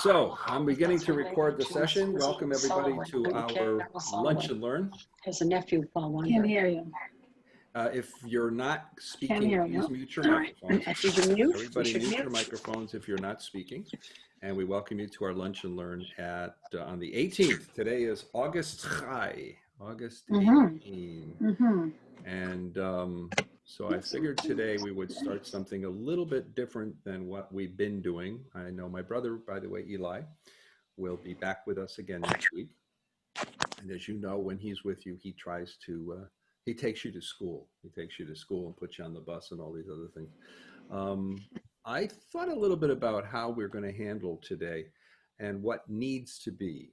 So I'm beginning to record the session. Welcome everybody to our Lunch and Learn. Has a nephew, Paul. Can't hear you. If you're not speaking, hear please you. mute your microphones. If you can mute, Everybody mute your microphones if you're not speaking. And we welcome you to our Lunch and Learn at on the 18th. Today is August 18. And so I figured today we would start something a little bit different than what we've been doing. I know my brother, by the way, Eli, will be back with us again next week. And as you know, when he's with you, he tries to, he takes you to school. He takes you to school and puts you on the bus and all these other things. I thought a little bit about how we're going to handle today and what needs to be.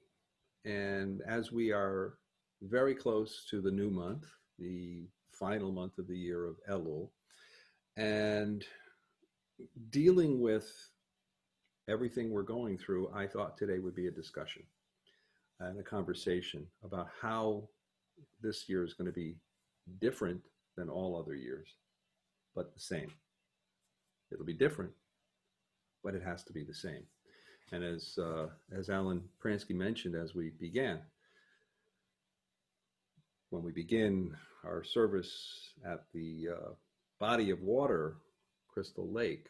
And as we are very close to the new month, the final month of the year of Elul, and dealing with everything we're going through, I thought today would be a discussion and a conversation about how this year is going to be different than all other years, but the same. It'll be different, but it has to be the same. And as Alan Pransky mentioned as we began, when we begin our service at the body of water, Crystal Lake,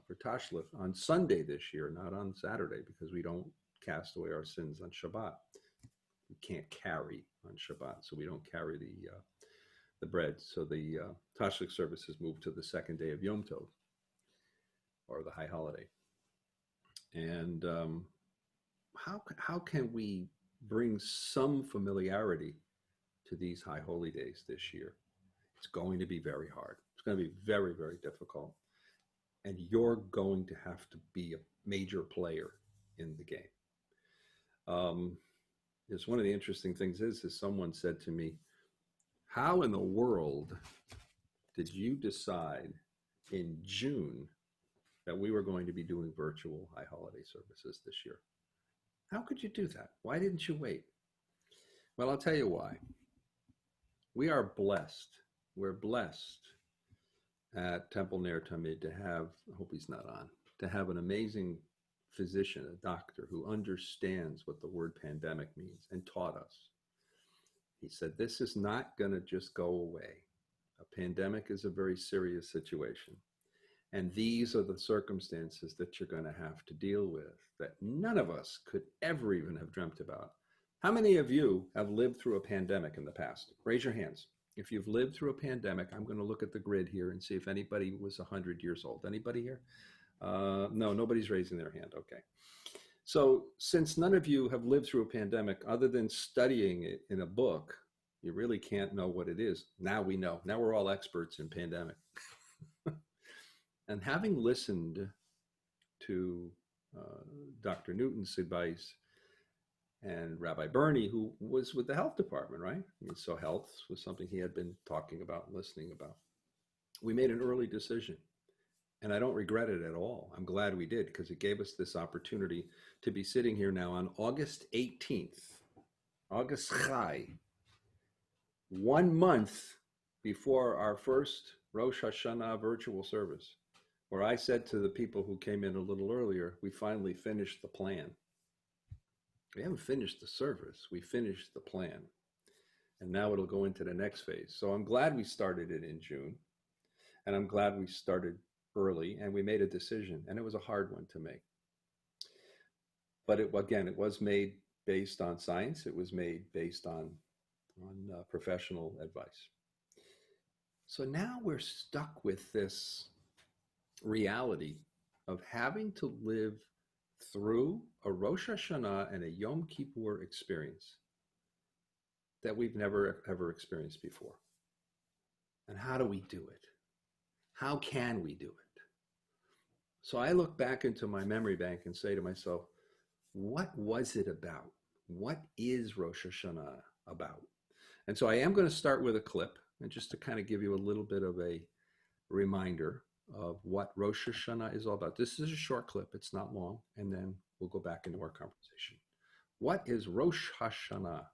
for Tashlik on Sunday this year, not on Saturday, because we don't cast away our sins on Shabbat. We can't carry on Shabbat, so we don't carry the bread. So the Tashlik service is moved to the second day of Yom Tov, or the high holiday. And how can we bring some familiarity to these high holy days this year? It's going to be very hard. It's going to be very, very difficult. And you're going to have to be a major player in the game. It's one of the interesting things is someone said to me, how in the world did you decide in June that we were going to be doing virtual high holiday services this year? How could you do that? Why didn't you wait? Well, I'll tell you why. We are blessed. We're blessed at Temple Ner Tamid to have, I hope he's not on, to have an amazing physician, a doctor who understands what the word pandemic means and taught us. He said, this is not going to just go away. A pandemic is a very serious situation. And these are the circumstances that you're going to have to deal with that none of us could ever even have dreamt about. How many of you have lived through a pandemic in the past? Raise your hands. If you've lived through a pandemic, I'm going to look at the grid here and see if anybody was 100 years old. Anybody here? No, nobody's raising their hand. Okay. So since none of you have lived through a pandemic, other than studying it in a book, you really can't know what it is. Now we know. Now we're all experts in pandemic. And having listened to Dr. Newton's advice and Rabbi Bernie, who was with the health department, right? I mean, so health was something he had been talking about and listening about. We made an early decision, and I don't regret it at all. I'm glad we did, because it gave us this opportunity to be sitting here now on August 18th, August Chai, 1 month before our first Rosh Hashanah virtual service, where I said to the people who came in a little earlier, we finally finished the plan. We haven't finished the service, we finished the plan. And now it'll go into the next phase. So I'm glad we started it in June, and I'm glad we started early, and we made a decision, and it was a hard one to make. But it was made based on science. It was made based on professional advice. So now we're stuck with this reality of having to live through a Rosh Hashanah and a Yom Kippur experience that we've never ever experienced before. And how do we do it? How can we do it? So I look back into my memory bank and say to myself, what was it about? What is Rosh Hashanah about? And so I am going to start with a clip, and just to kind of give you a little bit of a reminder of what Rosh Hashanah is all about. This is a short clip, it's not long, and then we'll go back into our conversation. What is Rosh Hashanah?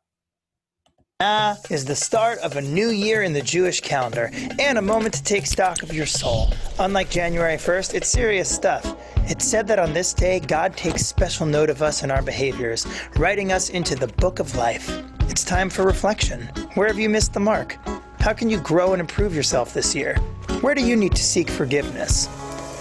Hashanah is the start of a new year in the Jewish calendar and a moment to take stock of your soul. Unlike January 1st, it's serious stuff. It's said that on this day, God takes special note of us and our behaviors, writing us into the book of life. It's time for reflection. Where have you missed the mark? How can you grow and improve yourself this year? Where do you need to seek forgiveness?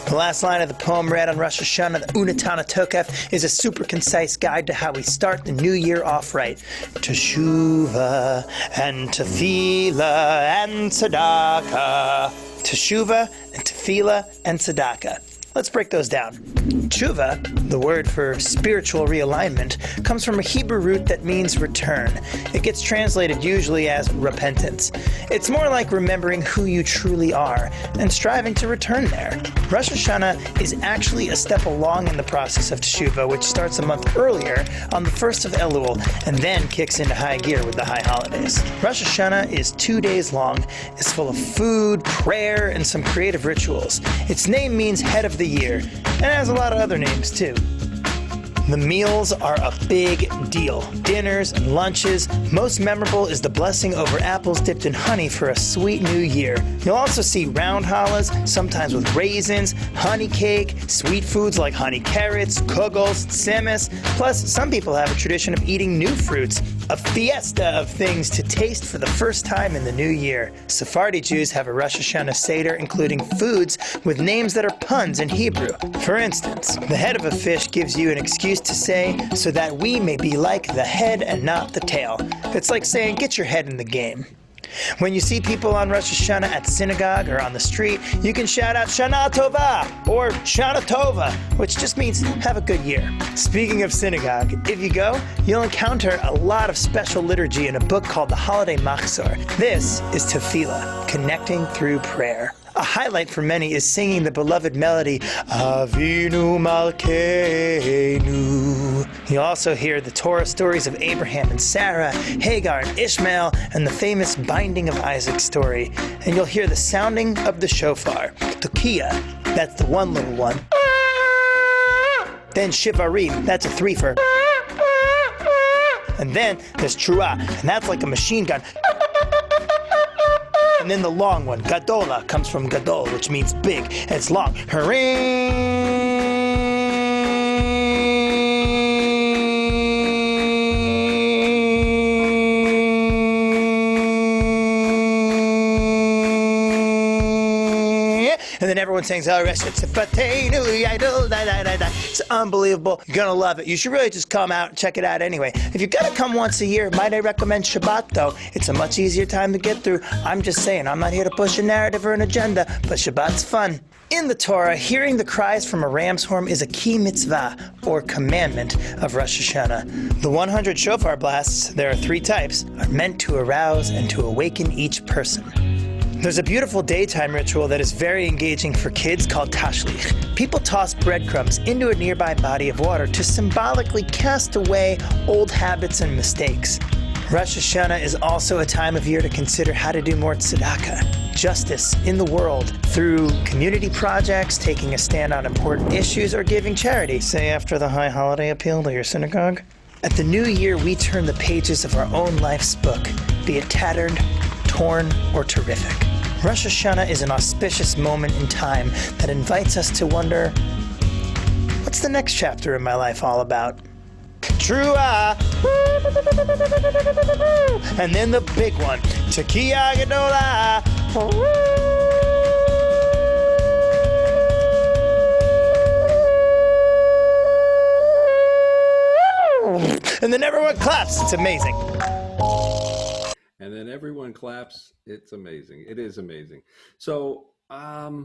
The last line of the poem read on Rosh Hashanah, the Untitled Chapter, is a super concise guide to how we start the new year off right. Teshuvah and tefillah and tzedakah. Teshuvah and tefillah and tzedakah. Let's break those down. Tshuva, the word for spiritual realignment, comes from a Hebrew root that means return. It gets translated usually as repentance. It's more like remembering who you truly are and striving to return there. Rosh Hashanah is actually a step along in the process of Teshuvah, which starts a month earlier on the 1st of Elul and then kicks into high gear with the high holidays. Rosh Hashanah is 2 days long, is full of food, prayer, and some creative rituals. Its name means head of the year, and it has a lot of other names too. The meals are a big deal. Dinners and lunches. Most memorable is the blessing over apples dipped in honey for a sweet new year. You'll also see round challahs, sometimes with raisins, honey cake, sweet foods like honey carrots, kugels, tzimis. Plus, some people have a tradition of eating new fruits. A fiesta of things to taste for the first time in the new year. Sephardi Jews have a Rosh Hashanah Seder including foods with names that are puns in Hebrew. For instance, the head of a fish gives you an excuse to say, so that we may be like the head and not the tail. It's like saying, get your head in the game. When you see people on Rosh Hashanah at synagogue or on the street, you can shout out Shana Tova or Shana Tova, which just means have a good year. Speaking of synagogue, if you go, you'll encounter a lot of special liturgy in a book called the Holiday Machzor. This is Tefillah, connecting through prayer. A highlight for many is singing the beloved melody, Avinu Malkeinu. You also hear the Torah stories of Abraham and Sarah, Hagar and Ishmael, and the famous binding of Isaac story. And you'll hear the sounding of the shofar, Tukiya, that's the one little one. Then Shivarim, that's a threefer. And then there's Truah, and that's like a machine gun. And then the long one, Gadola, comes from Gadol, which means big, and it's long. And then everyone sings, it's unbelievable. You're going to love it. You should really just come out and check it out anyway. If you're going to come once a year, might I recommend Shabbat, though? It's a much easier time to get through. I'm just saying, I'm not here to push a narrative or an agenda, but Shabbat's fun. In the Torah, hearing the cries from a ram's horn is a key mitzvah, or commandment, of Rosh Hashanah. The 100 shofar blasts, there are 3 types, are meant to arouse and to awaken each person. There's a beautiful daytime ritual that is very engaging for kids called Tashlik. People toss breadcrumbs into a nearby body of water to symbolically cast away old habits and mistakes. Rosh Hashanah is also a time of year to consider how to do more tzedakah, justice in the world, through community projects, taking a stand on important issues, or giving charity, say after the high holiday appeal to your synagogue. At the new year, we turn the pages of our own life's book, be it tattered, torn, or terrific. Rosh Hashanah is an auspicious moment in time that invites us to wonder, what's the next chapter in my life all about? Trua! And then the big one, Tekiah Gedolah! And then everyone claps. It's amazing. And then everyone claps. It's amazing. It is amazing. So, as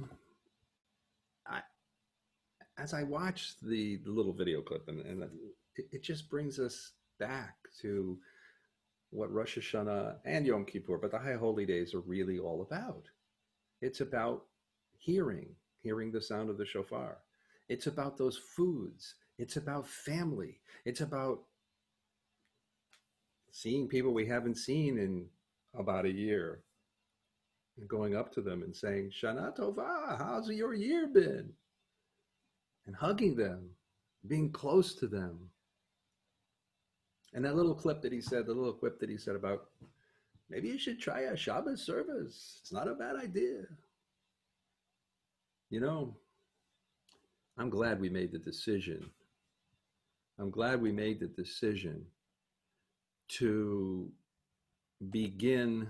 I watch the little video clip, and it just brings us back to what Rosh Hashanah and Yom Kippur, but the High Holy Days are really all about. It's about hearing the sound of the shofar. It's about those foods. It's about family. It's about seeing people we haven't seen in about a year, and going up to them and saying, Shana Tova, how's your year been? And hugging them, being close to them. And that little clip that he said, the little quip that he said about maybe you should try a Shabbos service. It's not a bad idea. You know, I'm glad we made the decision. I'm glad we made the decision to begin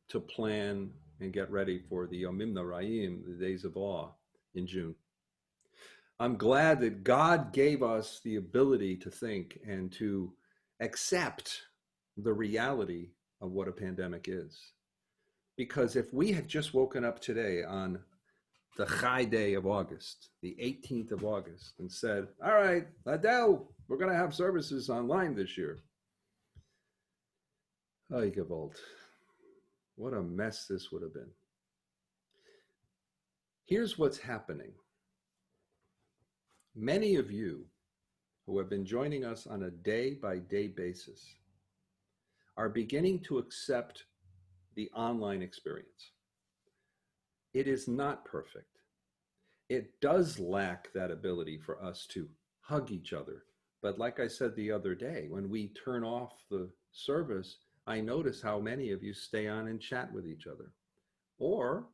to plan and get ready for the Yomim Noraim, the days of awe, in June. I'm glad that God gave us the ability to think and to accept the reality of what a pandemic is. Because if we had just woken up today on the high day of August, the 18th of August, and said, all right, Adele, we're going to have services online this year. Oh, Gewalt. What a mess this would have been. Here's what's happening. Many of you who have been joining us on a day-by-day basis are beginning to accept the online experience. It is not perfect. It does lack that ability for us to hug each other. But like I said the other day, when we turn off the service, I notice how many of you stay on and chat with each other. Or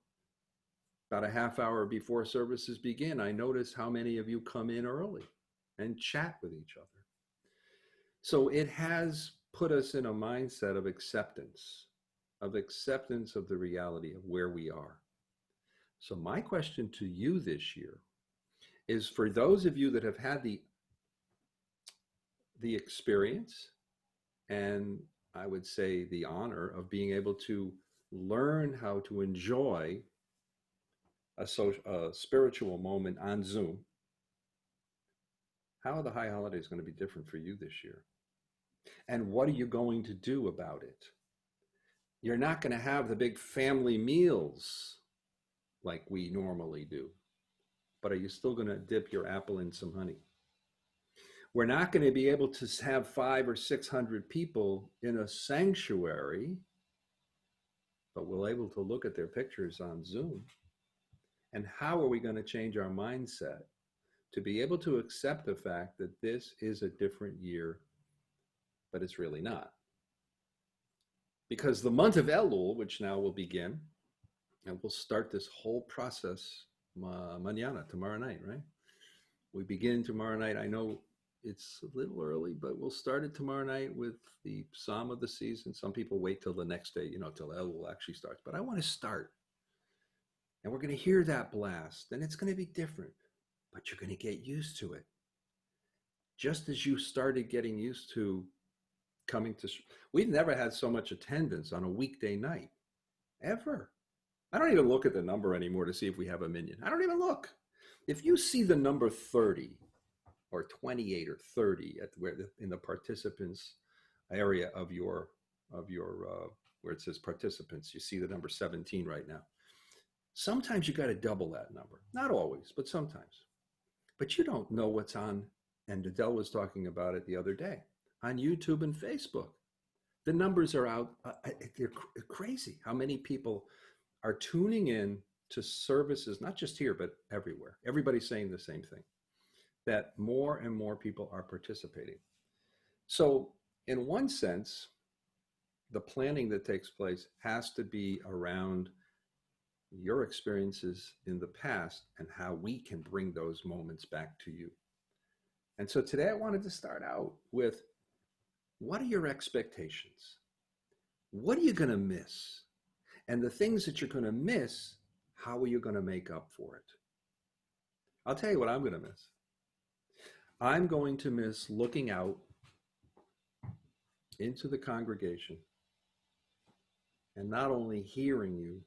about a half hour before services begin, I notice how many of you come in early and chat with each other. So it has put us in a mindset of acceptance of the reality of where we are. So my question to you this year is, for those of you that have had the experience, and I would say the honor of being able to learn how to enjoy a spiritual moment on Zoom, how are the high holidays going to be different for you this year? And what are you going to do about it? You're not going to have the big family meals like we normally do, but are you still going to dip your apple in some honey? We're not going to be able to have 500 or 600 people in a sanctuary, but we're able to look at their pictures on Zoom. And how are we going to change our mindset to be able to accept the fact that this is a different year, but it's really not? Because the month of Elul, which now will begin, and we'll start this whole process mañana, tomorrow night, right? We begin tomorrow night. I know it's a little early, but we'll start it tomorrow night with the Psalm of the Season. Some people wait till the next day, till Elul actually starts. But I want to start. And we're going to hear that blast, and it's going to be different, but you're going to get used to it. Just as you started getting used to coming to, we've never had so much attendance on a weekday night, ever. I don't even look at the number anymore to see if we have a minyan. I don't even look. If you see the number 30 or 28 or 30 in the participants area of your where it says participants, you see the number 17 right now. Sometimes you got to double that number. Not always, but sometimes. But you don't know what's on, and Adele was talking about it the other day, on YouTube and Facebook. The numbers are out. They're crazy how many people are tuning in to services, not just here, but everywhere. Everybody's saying the same thing, that more and more people are participating. So in one sense, the planning that takes place has to be around your experiences in the past and how we can bring those moments back to you. And so today I wanted to start out with, what are your expectations? What are you going to miss? And the things that you're going to miss, how are you going to make up for it? I'll tell you what I'm going to miss. I'm going to miss looking out into the congregation and not only hearing you,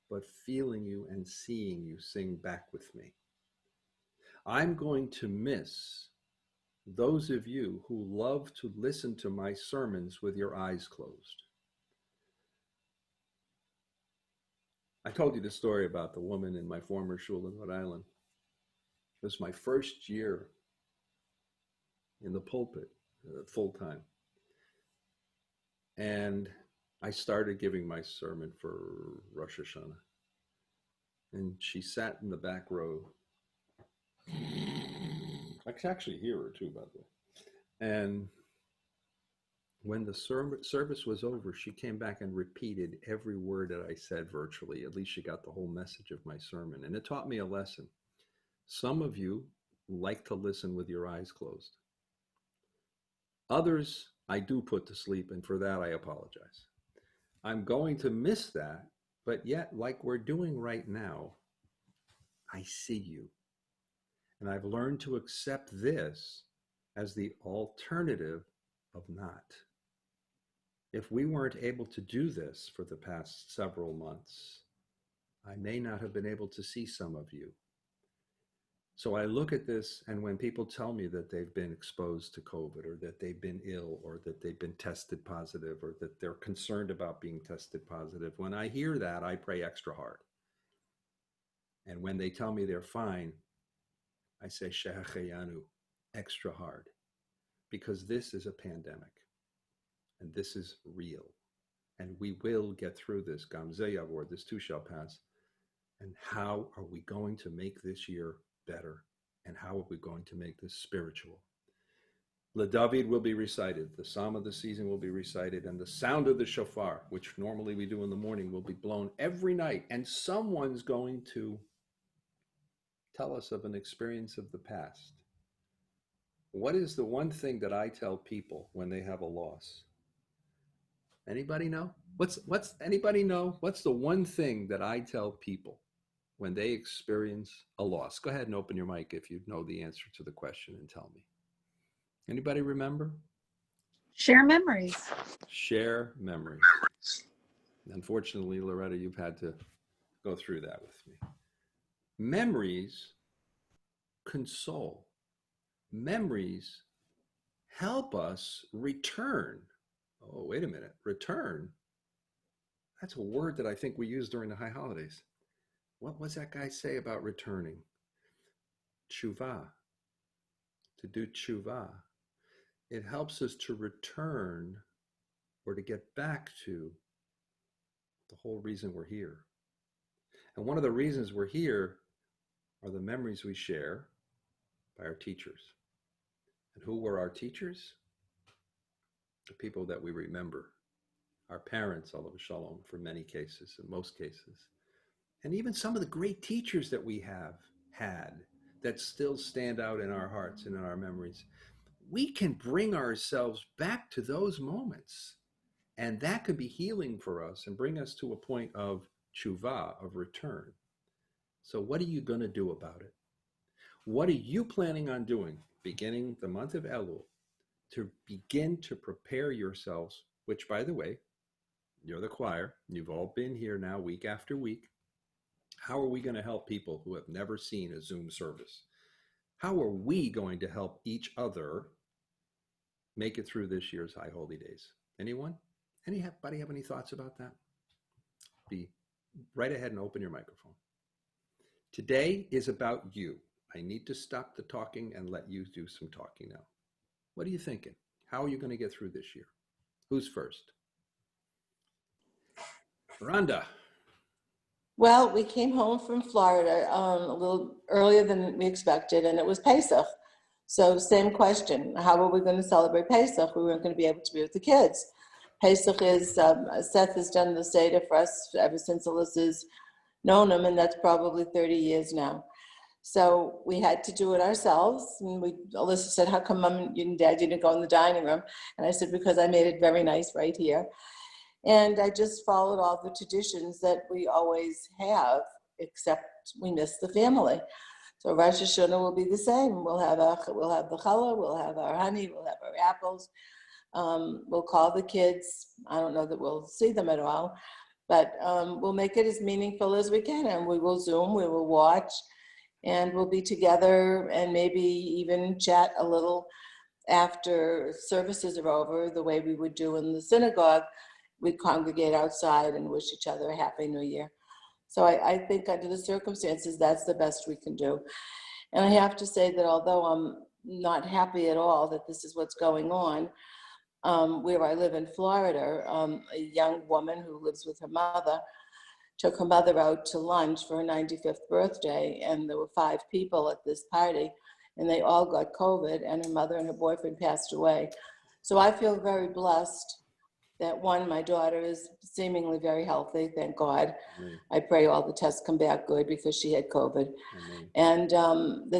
but feeling you and seeing you sing back with me. I'm going to miss those of you who love to listen to my sermons with your eyes closed. I told you the story about the woman in my former shul in Rhode Island. It was my first year in the pulpit, full time. And I started giving my sermon for Rosh Hashanah. And she sat in the back row. I could actually hear her too, by the way. And When the service was over, she came back and repeated every word that I said virtually. At least she got the whole message of my sermon. And it taught me a lesson. Some of you like to listen with your eyes closed. Others, I do put to sleep, and for that I apologize. I'm going to miss that, but yet, like we're doing right now, I see you. And I've learned to accept this as the alternative of not. If we weren't able to do this for the past several months, I may not have been able to see some of you. So I look at this, and when people tell me that they've been exposed to COVID, or that they've been ill, or that they've been tested positive, or that they're concerned about being tested positive, when I hear that, I pray extra hard. And when they tell me they're fine, I say Shehecheyanu, extra hard, because this is a pandemic, and this is real, and we will get through this. Gam ze yavor, this too shall pass. And how are we going to make this year better? And how are we going to make this spiritual? Le David will be recited, the psalm of the season will be recited, and the sound of the shofar, which normally we do in the morning, will be blown every night, and someone's going to tell us of an experience of the past. What is the one thing that I tell people when they have a loss? Anybody know? Anybody know? What's the one thing that I tell people when they experience a loss? Go ahead and open your mic if you know the answer to the question and tell me. Anybody remember? Share memories. Share memories. Unfortunately, Loretta, you've had to go through that with me. Memories console. Memories help us return. Oh, wait a minute. Return? That's a word that I think we use during the high holidays. What was that guy say about returning? Tshuva. To do tshuva. It helps us to return, or to get back to the whole reason we're here. And one of the reasons we're here are the memories we share by our teachers. And who were our teachers? The people that we remember. Our parents, alav shalom, for many cases, in most cases. And even some of the great teachers that we have had that still stand out in our hearts and in our memories. We can bring ourselves back to those moments. And that could be healing for us and bring us to a point of tshuva, of return. So what are you going to do about it? What are you planning on doing beginning the month of Elul to begin to prepare yourselves, which, by the way, you're the choir. You've all been here now week after week. How are we going to help people who have never seen a Zoom service? How are we going to help each other make it through this year's High Holy Days? Anyone? Anybody have any thoughts about that? Be right ahead and open your microphone. Today is about you. I need to stop the talking and let you do some talking now. What are you thinking? How are you going to get through this year? Who's first? Rhonda. Well, we came home from Florida a little earlier than we expected, and it was Pesach. So same question, how are we going to celebrate Pesach? We weren't going to be able to be with the kids. Pesach is, Seth has done the Seder for us ever since Alyssa's known him, and that's probably 30 years now. So we had to do it ourselves. And Alyssa said, how come Mom and Dad didn't go in the dining room? And I said, because I made it very nice right here. And I just followed all the traditions that we always have, except we miss the family. So Rosh Hashanah will be the same. We'll have the challah, we'll have our honey, we'll have our apples. We'll call the kids. I don't know that we'll see them at all, but we'll make it as meaningful as we can. And we will Zoom, we will watch, and we'll be together and maybe even chat a little after services are over, the way we would do in the synagogue. We'd congregate outside and wish each other a Happy New Year. So I think under the circumstances, that's the best we can do. And I have to say that although I'm not happy at all that this is what's going on, where I live in Florida, a young woman who lives with her mother took her mother out to lunch for her 95th birthday, and there were 5 people at this party, and they all got COVID, and her mother and her boyfriend passed away. So I feel very blessed that one, my daughter is seemingly very healthy, thank God. Amen. I pray all the tests come back good because she had COVID. Amen. And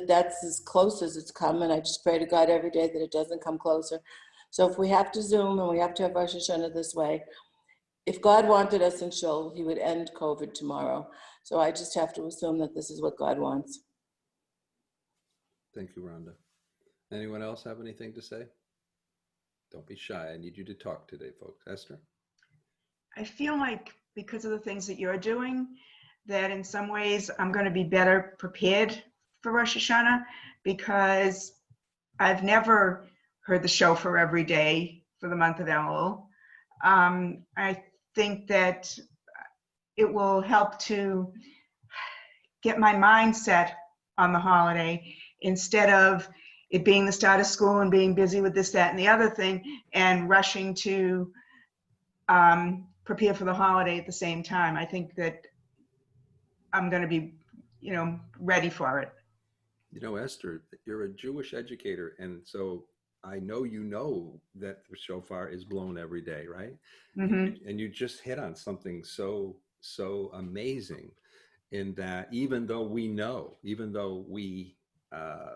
that's as close as it's come. And I just pray to God every day that it doesn't come closer. So if we have to Zoom and we have to have Rosh Hashanah this way, if God wanted us in Shul, he would end COVID tomorrow. So I just have to assume that this is what God wants. Thank you, Rhonda. Anyone else have anything to say? Don't be shy. I need you to talk today, folks. Esther? I feel like because of the things that you're doing, that in some ways I'm going to be better prepared for Rosh Hashanah, because I've never heard the shofar every day for the month of Elul. I think that it will help to get my mindset on the holiday instead of it being the start of school and being busy with this, that, and the other thing, and rushing to prepare for the holiday at the same time. I think that I'm going to be, ready for it. Esther, you're a Jewish educator, and so I know you know that the shofar is blown every day, right? Mm-hmm. And you just hit on something so amazing, in that even though we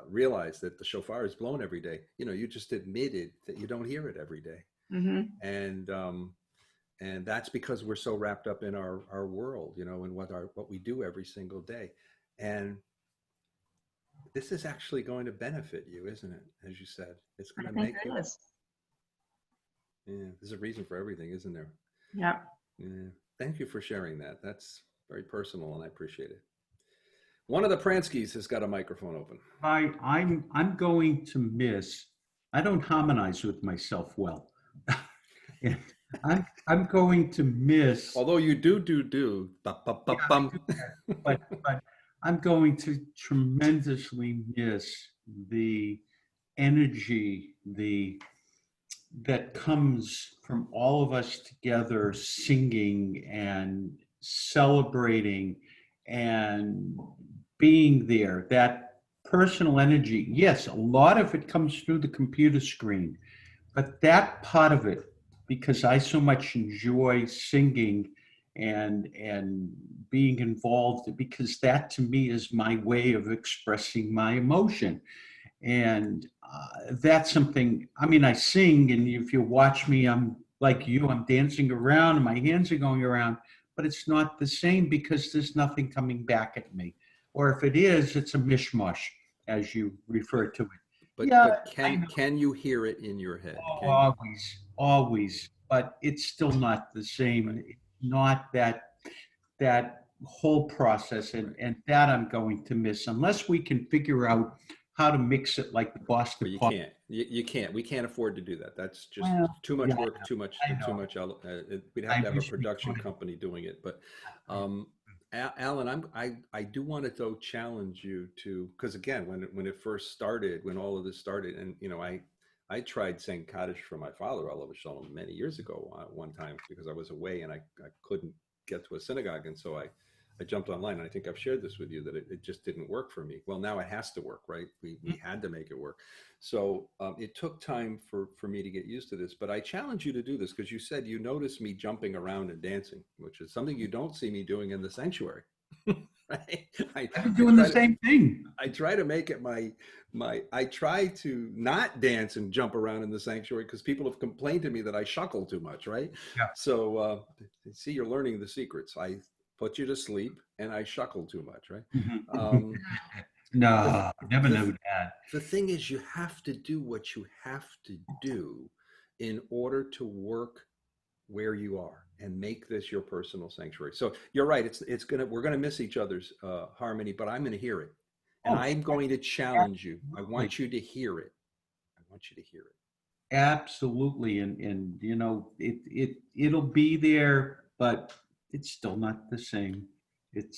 realize that the shofar is blown every day, you just admitted that you don't hear it every day. Mm-hmm. And that's because we're so wrapped up in our world, and what we do every single day. And this is actually going to benefit you, isn't it? As you said, it's going to make you. Is. Yeah, there's a reason for everything, isn't there? Yeah. Yeah. Thank you for sharing that. That's very personal, and I appreciate it. One of the Pranskys has got a microphone open. I'm going to miss. I don't harmonize with myself well. And I'm going to miss. Although you do. Bum. But I'm going to tremendously miss the energy that comes from all of us together singing and celebrating and being there. That personal energy, yes, a lot of it comes through the computer screen, but that part of it, because I so much enjoy singing and being involved, because that to me is my way of expressing my emotion. And that's something, I sing, and if you watch me, I'm like you, I'm dancing around and my hands are going around, but it's not the same because there's nothing coming back at me. Or if it is, it's a mishmash, as you refer to it. But can you hear it in your head? Always, but it's still not the same. Right. It's not that whole process, and that I'm going to miss unless we can figure out how to mix it like the Boston. Well, you can't. We can't afford to do that. That's just too much work, too much. We'd have to have a production company doing it. But Alan, I do want to though challenge you to, because again, when it first started, when all of this started, and I tried saying Kaddish for my father, alav shalom, many years ago one time because I was away and I couldn't get to a synagogue, and so I jumped online, and I think I've shared this with you, that it just didn't work for me. Well, now it has to work, right? We had to make it work. So it took time for me to get used to this, but I challenge you to do this because you said you noticed me jumping around and dancing, which is something you don't see me doing in the sanctuary. Right? I'm doing the same thing. I try to make it I try to not dance and jump around in the sanctuary because people have complained to me that I shuckle too much, right? Yeah. So see, you're learning the secrets. I put you to sleep and I shuckle too much, right? No, never knew that. The thing is, you have to do what you have to do in order to work where you are and make this your personal sanctuary. So you're right. We're gonna miss each other's harmony, but I'm gonna hear it, and I'm going to challenge you. I want you to hear it. Absolutely, and it'll be there, but it's still not the same. It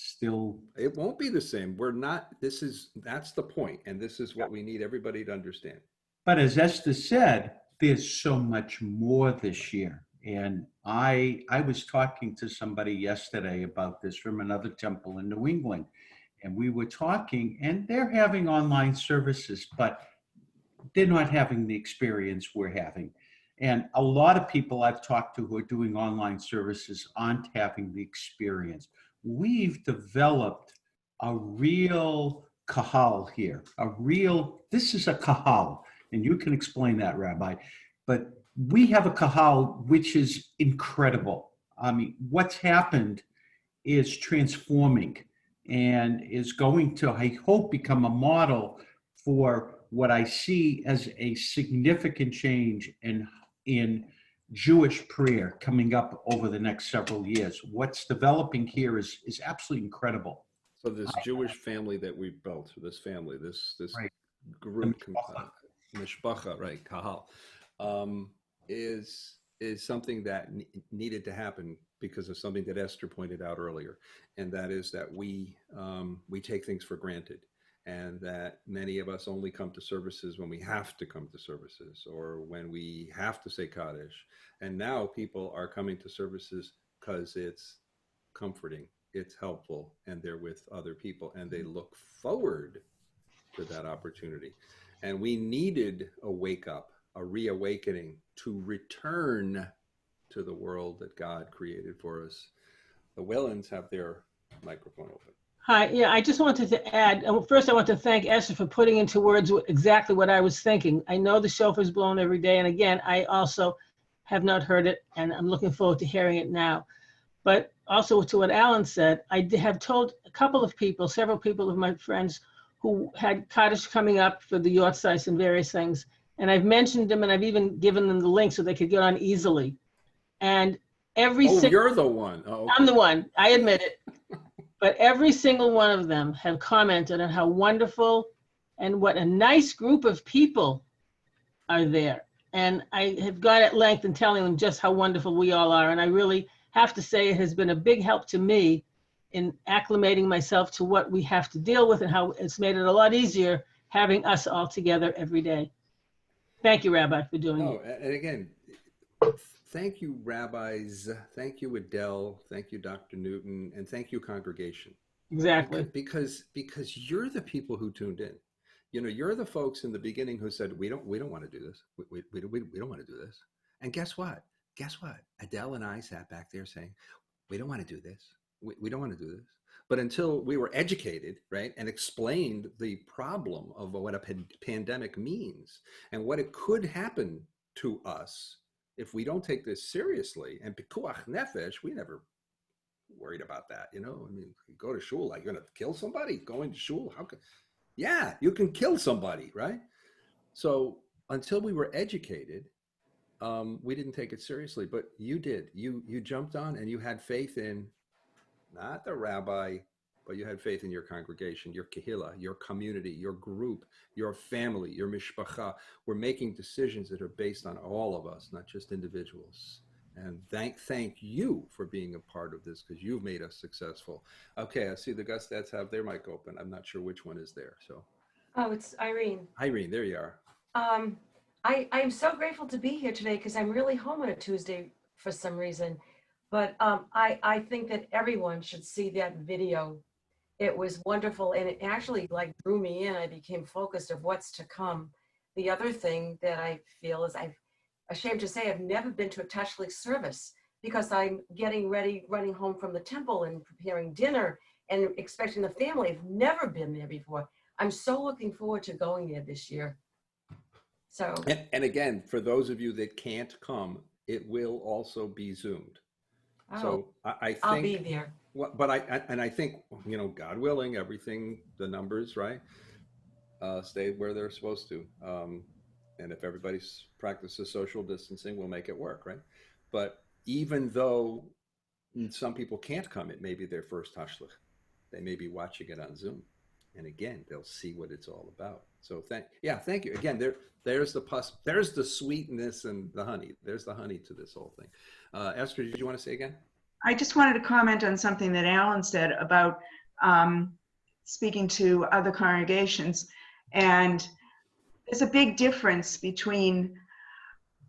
won't be the same. That's the point, and this is what we need everybody to understand. But as Esther said, there's so much more this year. And I was talking to somebody yesterday about this from another temple in New England, and we were talking, and they're having online services, but they're not having the experience we're having. And a lot of people I've talked to who are doing online services aren't having the experience. We've developed a real kahal here, this is a kahal, and you can explain that, Rabbi, but we have a kahal which is incredible. I mean, what's happened is transforming and is going to, I hope, become a model for what I see as a significant change in Jewish prayer coming up over the next several years. What's developing here is absolutely incredible. So this Jewish family that we built, this family, this Right. group, mishpacha, right, kahal, is something that needed to happen because of something that Esther pointed out earlier, and that is that we take things for granted, and that many of us only come to services when we have to come to services or when we have to say Kaddish. And now people are coming to services because it's comforting, it's helpful, and they're with other people, and they look forward to that opportunity. And we needed a wake up, a reawakening to return to the world that God created for us. The Wellens have their microphone open. Hi, yeah, I just wanted to add, first I want to thank Esther for putting into words exactly what I was thinking. I know the shofar's blown every day, and again, I also have not heard it, and I'm looking forward to hearing it now. But also to what Alan said, I have told a couple of people, several people of my friends who had Kaddish coming up for the yortzeits and various things, and I've mentioned them, and I've even given them the link so they could get on easily. And you're the one. Oh, okay. I'm the one, I admit it. But every single one of them have commented on how wonderful and what a nice group of people are there. And I have gone at length in telling them just how wonderful we all are. And I really have to say it has been a big help to me in acclimating myself to what we have to deal with and how it's made it a lot easier having us all together every day. Thank you, Rabbi, for doing it. And again, thank you, rabbis. Thank you, Adele. Thank you, Dr. Newton, and thank you, congregation. Exactly. Because you're the people who tuned in. You know, you're the folks in the beginning who said, we don't want to do this. We don't want to do this. And guess what? Adele and I sat back there saying, we don't want to do this. We don't want to do this. But until we were educated, right, and explained the problem of what a pandemic means and what it could happen to us if we don't take this seriously, and pikuach nefesh, we never worried about that, you know. I mean, you go to shul, like you're gonna kill somebody going to shul? How could? Yeah, you can kill somebody, right? So until we were educated, we didn't take it seriously. But you did. You jumped on, and you had faith in not the rabbi, but you had faith in your congregation, your kehillah, your community, your group, your family, your mishpacha. We're making decisions that are based on all of us, not just individuals. And thank you for being a part of this, because you've made us successful. Okay, I see the Gustads have their mic open. I'm not sure which one is there. So. Oh, it's Irene. Irene, there you are. I'm so grateful to be here today because I'm really home on a Tuesday for some reason. But I think that everyone should see that video. It was wonderful, and it actually like drew me in. I became focused of what's to come. The other thing that I feel is I'm ashamed to say I've never been to a Tashlik service because I'm getting ready, running home from the temple and preparing dinner and expecting the family. I've never been there before. I'm so looking forward to going there this year. So. And again, for those of you that can't come, it will also be Zoomed. Oh, so I think I'll be there. But I think, you know, God willing, everything, the numbers, right, stay where they're supposed to. And if everybody practices social distancing, we'll make it work, right? But even though some people can't come, it may be their first Tashlik. They may be watching it on Zoom. And again, they'll see what it's all about. So thank you. Again, there's the sweetness and the honey. There's the honey to this whole thing. Esther, did you want to say again? I just wanted to comment on something that Alan said about speaking to other congregations. And there's a big difference between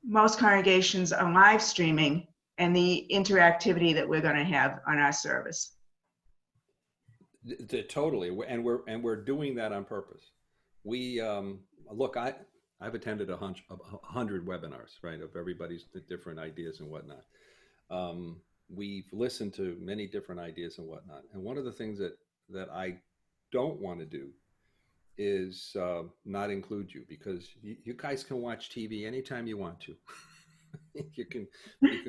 most congregations on live streaming and the interactivity that we're going to have on our service. Totally, and we're doing that on purpose. We look, I I've attended a 100 webinars, right, of everybody's different ideas and whatnot. We've listened to many different ideas and whatnot. And one of the things that I don't want to do is not include you, because you guys can watch TV anytime you want to. you can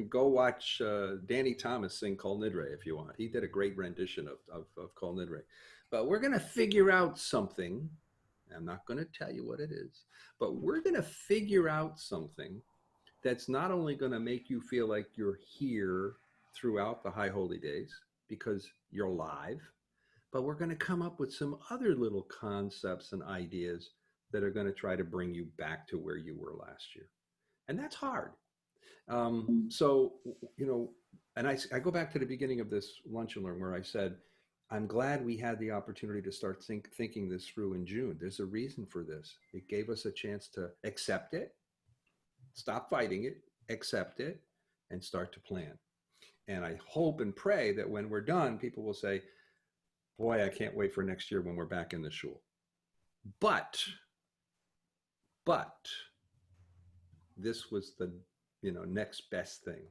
go watch Danny Thomas sing Kol Nidre if you want. He did a great rendition of Kol Nidre. But we're going to figure out something. I'm not going to tell you what it is, but we're going to figure out something that's not only going to make you feel like you're here throughout the High Holy Days because you're live, but we're going to come up with some other little concepts and ideas that are going to try to bring you back to where you were last year. And that's hard. So, you know, and I go back to the beginning of this Lunch and Learn where I said, I'm glad we had the opportunity to start thinking this through in June. There's a reason for this. It gave us a chance to accept it, stop fighting it, accept it, and start to plan. And I hope and pray that when we're done, people will say, boy, I can't wait for next year when we're back in the shul. But this was the, you know, next best thing.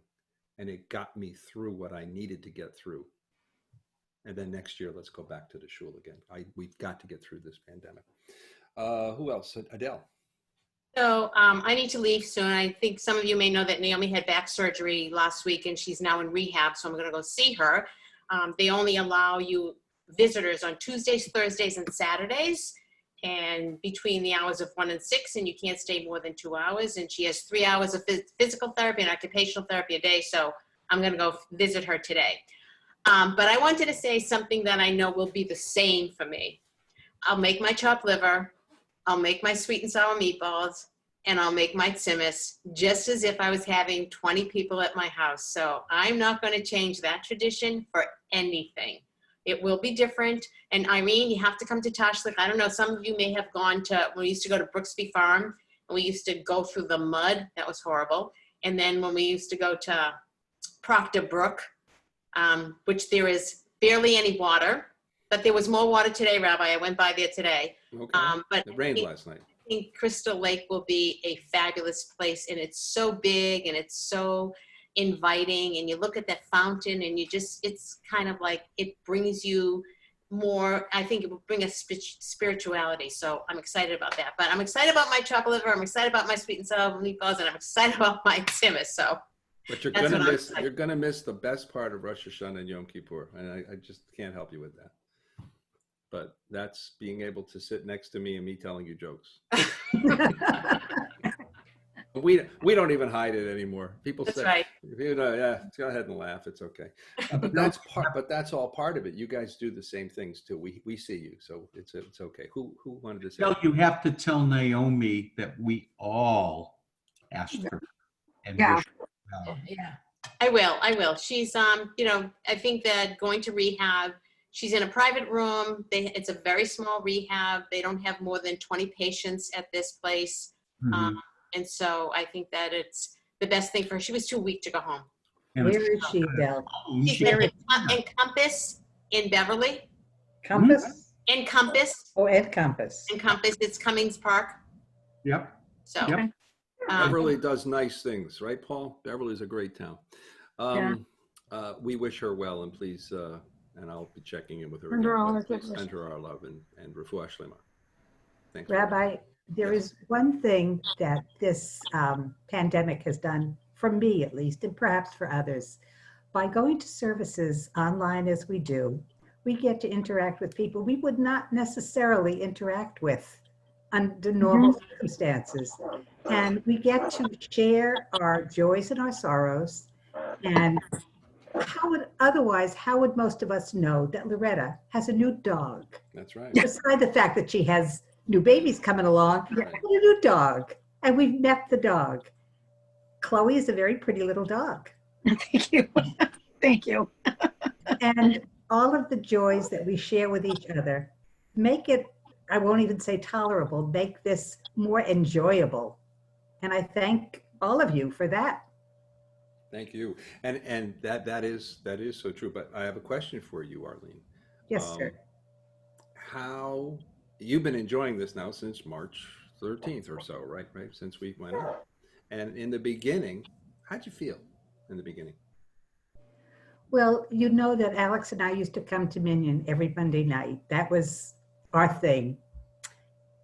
And it got me through what I needed to get through. And then next year, let's go back to the shul again. We've got to get through this pandemic. Who else? Adele. So I need to leave soon. I think some of you may know that Naomi had back surgery last week and she's now in rehab. So I'm going to go see her. They only allow you visitors on Tuesdays, Thursdays, and Saturdays, and between the hours of 1 and 6, and you can't stay more than 2 hours. And she has 3 hours of physical therapy and occupational therapy a day. So I'm going to go visit her today. But I wanted to say something that I know will be the same for me. I'll make my chopped liver, I'll make my sweet and sour meatballs, and I'll make my tzimmus just as if I was having 20 people at my house. So I'm not going to change that tradition for anything. It will be different. And Irene, you have to come to Tashlik. I don't know, some of you may have gone to, when we used to go to Brooksby Farm, and we used to go through the mud. That was horrible. And then when we used to go to Proctor Brook, which there is barely any water, but there was more water today, Rabbi. I went by there today. Okay. But It rained last night. I think Crystal Lake will be a fabulous place, and it's so big and it's so inviting, and you look at that fountain and you just, it's kind of like, it brings you more, I think it will bring us spirituality. So I'm excited about that. But I'm excited about my chopped liver, I'm excited about my sweet and sour meatballs, and I'm excited about my tzimmus. So But you're gonna miss the best part of Rosh Hashanah and Yom Kippur, and I just can't help you with that. But that's being able to sit next to me and me telling you jokes. We don't even hide it anymore. People that's say, right. You know, yeah, go ahead and laugh. It's okay. But that's all part of it. You guys do the same things too. We see you, so it's okay. Who wanted to say? No, you have to tell Naomi that we all asked her. And Yeah. wished her well. Yeah. I will. She's, you know, I think that going to rehab, she's in a private room. It's a very small rehab. They don't have more than 20 patients at this place. Mhm. And so I think that it's the best thing for her. She was too weak to go home. And Where is she, Del? She's in Compass in Beverly. Compass? In Compass. Oh, Ed Compass. In Compass. It's Cummings Park. Yep. So Yep. Beverly does nice things, right, Paul? Beverly's a great town. We wish her well, and please, and I'll be checking in with her Send her all again. our Please good send her our love and refuah shlema. Thanks. Rabbi, there is one thing that this pandemic has done, for me at least, and perhaps for others. By going to services online as we do, we get to interact with people we would not necessarily interact with under normal circumstances. And we get to share our joys and our sorrows. And how would most of us know that Loretta has a new dog? That's right. Beside the fact that she has new babies coming along, Right. a new dog, and we've met the dog. Chloe is a very pretty little dog. Thank you. Thank you. And all of the joys that we share with each other make it, I won't even say tolerable, make this more enjoyable. And I thank all of you for that. Thank you. And that is so true. But I have a question for you, Arlene. Yes, sir. How you've been enjoying this now since March 13th or so, right? Since we went out. And in the beginning, how'd you feel in the beginning? Well, you know that Alex and I used to come to Minion every Monday night. That was our thing.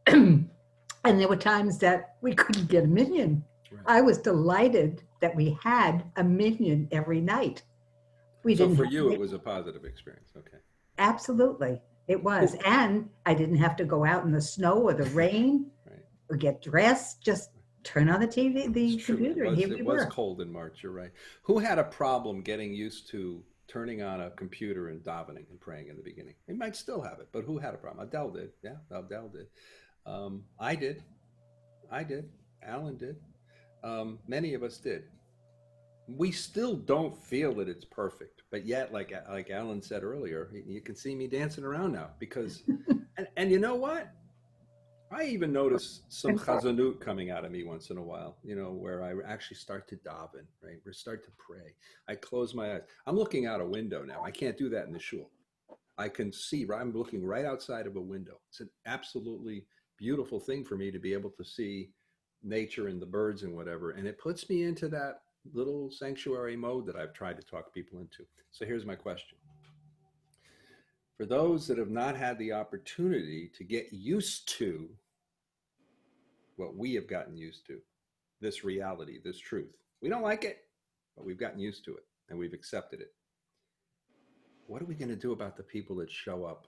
And there were times that we couldn't get a Minion. Right. I was delighted that we had a Minion every night. So for you, it was a positive experience. Okay. Absolutely, it was. And I didn't have to go out in the snow or the rain Right. or get dressed. Just turn on the TV, the It's true. computer, and here we It was were. cold in March, you're right. Who had a problem getting used to turning on a computer and davening and praying in the beginning? They might still have it, but who had a problem? Adele did. Yeah, Adele did. I did. Alan did. Many of us did. We still don't feel that it's perfect, but yet, like Alan said earlier, you can see me dancing around now because, and you know what? I even notice some chazanut coming out of me once in a while, where I actually start to daven, right? We start to pray. I close my eyes. I'm looking out a window now. I can't do that in the shul. I can see, I'm looking right outside of a window. It's an absolutely beautiful thing for me to be able to see nature and the birds and whatever. And it puts me into that little sanctuary mode that I've tried to talk people into. So here's my question. For those that have not had the opportunity to get used to what we have gotten used to, this reality, this truth, we don't like it, but we've gotten used to it and we've accepted it. What are we going to do about the people that show up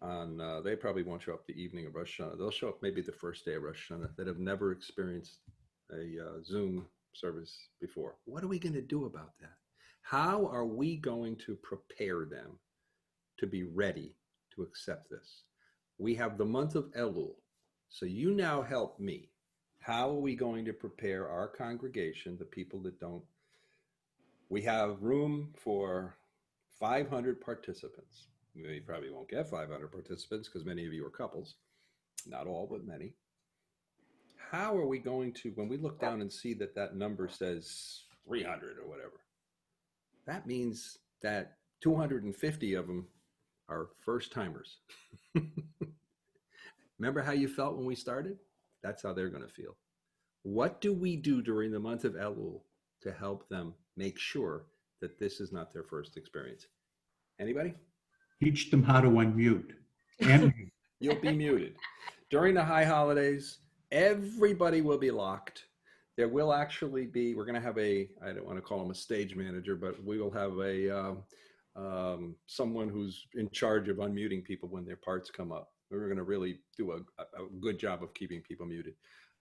on, they probably won't show up the evening of Rosh Hashanah. They'll show up maybe the first day of Rosh Hashanah that have never experienced a Zoom service before. What are we going to do about that? How are we going to prepare them to be ready to accept this? We have the month of Elul. So you now help me. How are we going to prepare our congregation, the people that don't? We have room for 500 participants. We probably won't get 500 participants because many of you are couples. Not all, but many. How are we going to, when we look down and see that number says 300 or whatever, that means that 250 of them are first timers. Remember how you felt when we started? That's how they're going to feel. What do we do during the month of Elul to help them make sure that this is not their first experience? Anybody? Teach them how to unmute. And You'll be muted. During the high holidays, everybody will be locked. There will actually be, we're going to have I don't want to call him a stage manager, but we will have someone who's in charge of unmuting people when their parts come up. We're going to really do a good job of keeping people muted.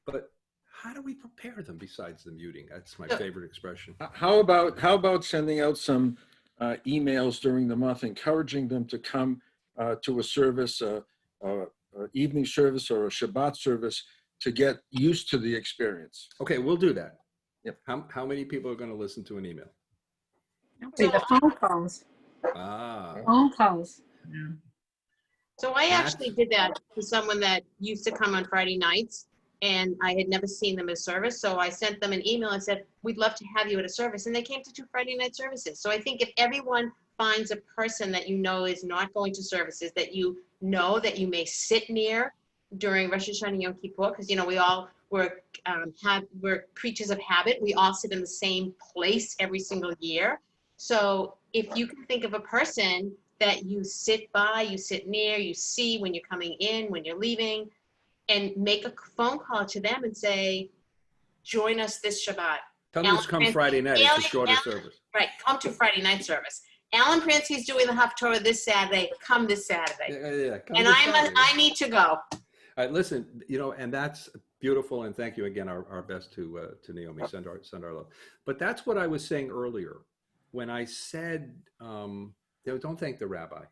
But how do we prepare them besides the muting? That's my favorite expression. How about sending out some emails during the month, encouraging them to come to a service, evening service or a Shabbat service, to get used to the experience? Okay, we'll do that. Yep. How many people are going to listen to an email? Wait, the phone calls. Phone calls. Yeah. So I actually did that to someone that used to come on Friday nights, and I had never seen them at service. So I sent them an email and said, we'd love to have you at a service. And they came to 2 Friday night services. So I think if everyone finds a person that you know is not going to services, that you know that you may sit near during Rosh Hashanah and Yom Kippur, because we're creatures of habit. We all sit in the same place every single year. So if you can think of a person that you sit by, you sit near, you see when you're coming in, when you're leaving, and make a phone call to them and say, join us this Shabbat. Tell them to come Friday night. It's a shorter service. Right, come to Friday night service. Alan Pransky's doing the Haftorah this Saturday. Come this Saturday. Yeah. And I need to go. All right, listen, and that's beautiful, and thank you again. Our best to Naomi. Send our love. But that's what I was saying earlier when I said, don't thank the rabbi.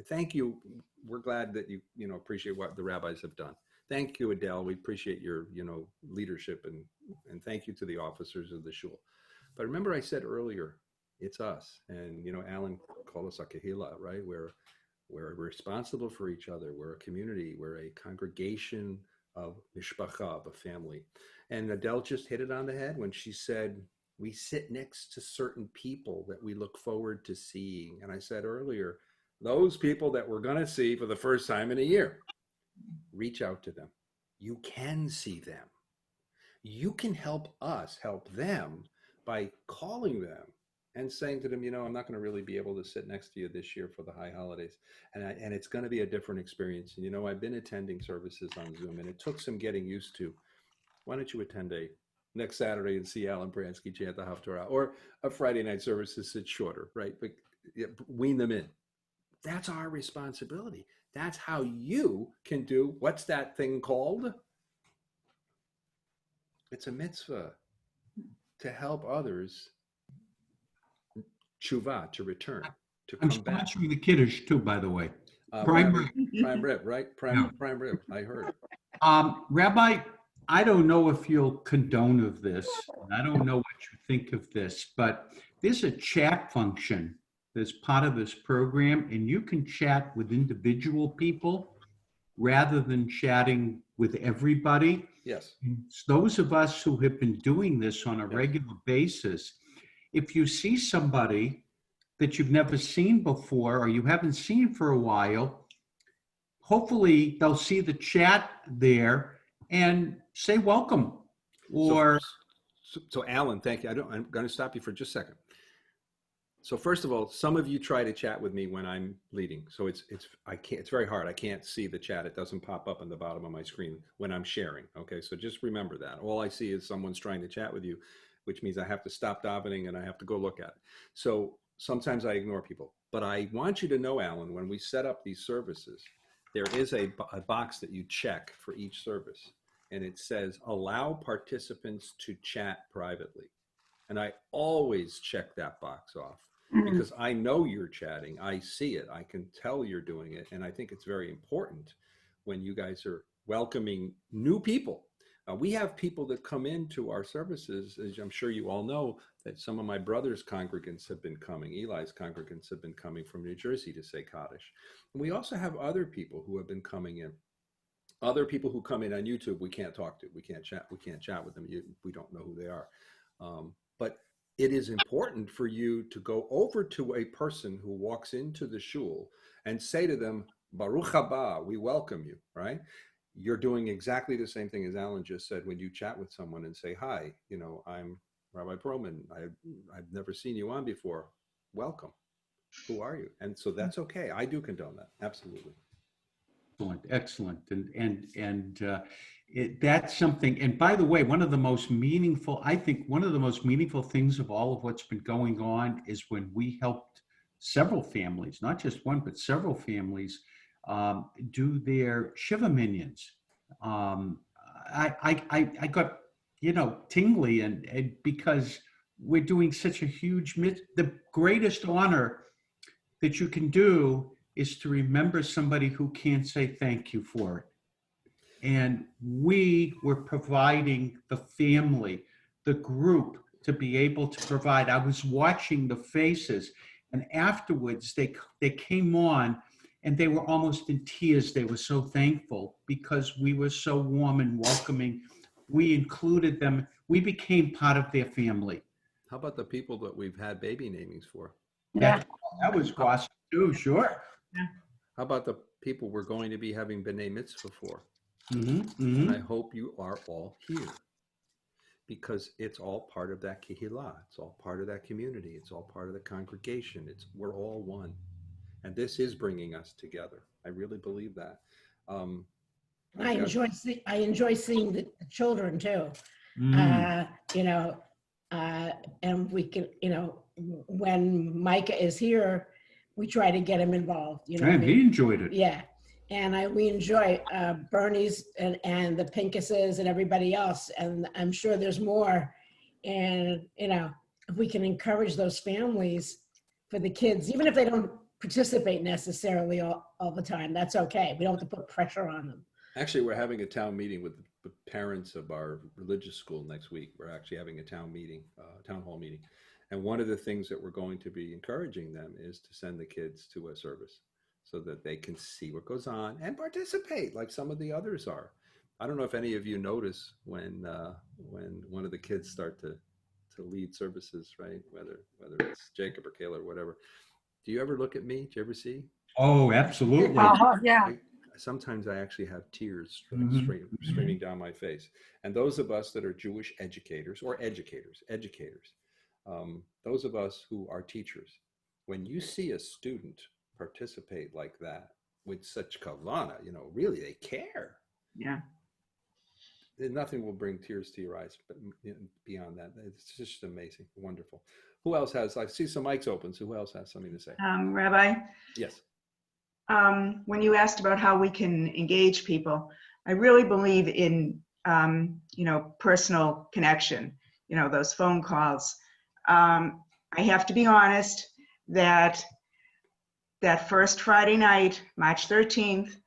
Thank you. We're glad that you appreciate what the rabbis have done. Thank you, Adele. We appreciate your leadership, and thank you to the officers of the shul. But remember, I said earlier, it's us, and Alan called us a kahila, right? We're responsible for each other. We're a community. We're a congregation of mishpacha, of a family. And Adele just hit it on the head when she said, we sit next to certain people that we look forward to seeing. And I said earlier, those people that we're going to see for the first time in a year, reach out to them. You can see them. You can help us help them by calling them and saying to them, I'm not going to really be able to sit next to you this year for the high holidays. And it's going to be a different experience. And, I've been attending services on Zoom, and it took some getting used to. Why don't you attend next Saturday and see Alan Bransky chant the Haftarah, or a Friday night services that's shorter, right? But wean them in. That's our responsibility. That's how you can do, what's that thing called? It's a mitzvah to help others tshuva, to return, to come back. I'm sponsoring the Kiddush too, by the way. Prime rib, right? Prime rib, I heard. Rabbi, I don't know if you'll condone of this, and I don't know what you think of this, but there's a chat function that's part of this program, and you can chat with individual people rather than chatting with everybody. Yes. Those of us who have been doing this on a regular basis, if you see somebody that you've never seen before or you haven't seen for a while, hopefully they'll see the chat there and say welcome. Or so Alan, thank you. I'm going to stop you for just a second. So first of all, some of you try to chat with me when I'm leading. So it's very hard. I can't see the chat. It doesn't pop up on the bottom of my screen when I'm sharing. Okay, so just remember that. All I see is someone's trying to chat with you, which means I have to stop davening and I have to go look at it. So sometimes I ignore people. But I want you to know, Alan, when we set up these services, there is a box that you check for each service. And it says, allow participants to chat privately. And I always check that box off. Because I know you're chatting, I see it, I can tell you're doing it, and I think it's very important when you guys are welcoming new people. We have people that come into our services, as I'm sure you all know, that some of my brother's congregants have been coming, Eli's congregants have been coming from New Jersey to say Kaddish. And we also have other people who have been coming in. Other people who come in on YouTube, we can't talk to, we can't chat with them, we don't know who they are. But it is important for you to go over to a person who walks into the shul and say to them, Baruch haba, we welcome you, right? You're doing exactly the same thing as Alan just said when you chat with someone and say, hi, I'm Rabbi Perlman. I've never seen you on before. Welcome. Who are you? And so that's okay. I do condone that. Absolutely. Excellent. That's something, and by the way, one of the most meaningful things of all of what's been going on is when we helped several families, not just one, but several families, do their Shiva minions. I got, tingly and because we're doing such a huge, the greatest honor that you can do is to remember somebody who can't say thank you for it. And we were providing the family, the group, to be able to provide. I was watching the faces, and afterwards they came on and they were almost in tears. They were so thankful because we were so warm and welcoming. We included them. We became part of their family. How about the people that we've had baby namings for? Yeah, that was awesome too, sure. How about the people we're going to be having B'nai Mitzvah for? And I hope you are all here because it's all part of that kehillah. It's all part of that community. It's all part of the congregation. We're all one. And this is bringing us together. I really believe that. I enjoy seeing the children too. And we can, when Micah is here, we try to get him involved. And he enjoyed it. Yeah. And we enjoy Bernie's and the Pinkuses and everybody else. And I'm sure there's more. And, if we can encourage those families for the kids, even if they don't participate necessarily all the time, that's okay. We don't have to put pressure on them. Actually, we're having a town meeting with the parents of our religious school next week. We're actually having a town hall meeting. And one of the things that we're going to be encouraging them is to send the kids to a service so that they can see what goes on and participate like some of the others are. I don't know if any of you notice when one of the kids start to lead services, right? Whether it's Jacob or Kayla or whatever. Do you ever look at me? Do you ever see? Oh, absolutely. Yeah. sometimes I actually have tears Mhm. streaming down my face. And those of us that are Jewish educators, those of us who are teachers, when you see a student participate like that with such kavana, really they care. Yeah. Nothing will bring tears to your eyes, but beyond that, it's just amazing, wonderful. Who else has? I see some mics open, so who else has something to say? Rabbi, Yes. when you asked about how we can engage people, I really believe in, personal connection, those phone calls. I have to be honest that first Friday night, March 13th,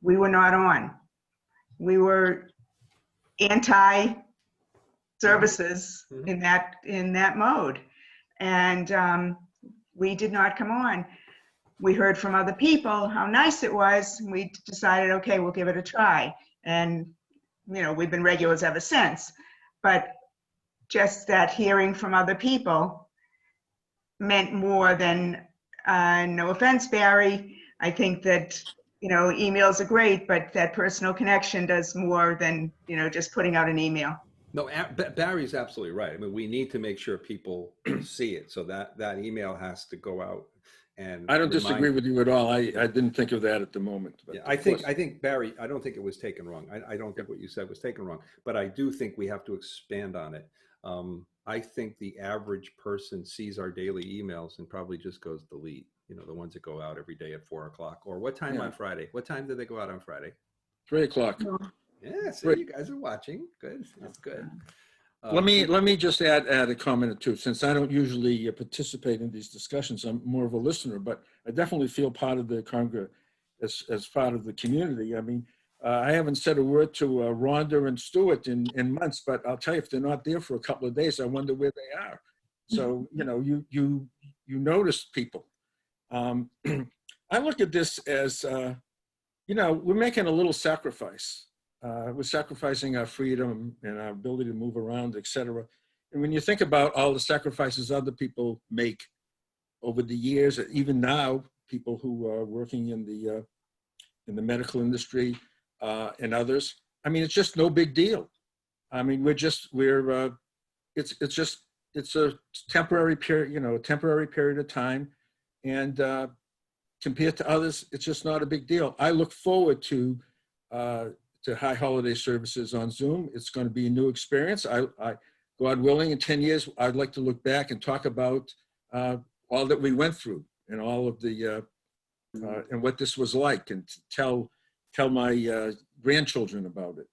we were not on. We were anti-services in that mode. And we did not come on. We heard from other people how nice it was. We decided, okay, we'll give it a try. And, we've been regulars ever since. But just that hearing from other people meant more than, no offense, Barry, I think that, emails are great, but that personal connection does more than, just putting out an email. No, Barry's absolutely right. I mean, we need to make sure people see it. So that email has to go out. And I don't disagree with you at all. I didn't think of that at the moment. But yeah, I think Barry, I don't think it was taken wrong. I don't think what you said was taken wrong, but I do think we have to expand on it. I think the average person sees our daily emails and probably just goes delete, the ones that go out every day at 4:00 or what time on Friday? What time do they go out on Friday? 3:00. Yeah, so you guys are watching. Good, that's good. Let me just add a comment or two. Since I don't usually participate in these discussions, I'm more of a listener, but I definitely feel part of the as part of the community. I mean, I haven't said a word to Rhonda and Stuart in months, but I'll tell you, if they're not there for a couple of days, I wonder where they are. So you notice people. I look at this as we're making a little sacrifice. We're sacrificing our freedom and our ability to move around, etc. And when you think about all the sacrifices other people make over the years, even now, people who are working in the medical industry and others, I mean, it's just no big deal. I mean, it's a temporary period, a temporary period of time, and compared to others, it's just not a big deal. I look forward to high holiday services on Zoom. It's going to be a new experience. I God willing, in 10 years, I'd like to look back and talk about all that we went through and all of the and what this was like, and tell my grandchildren about it.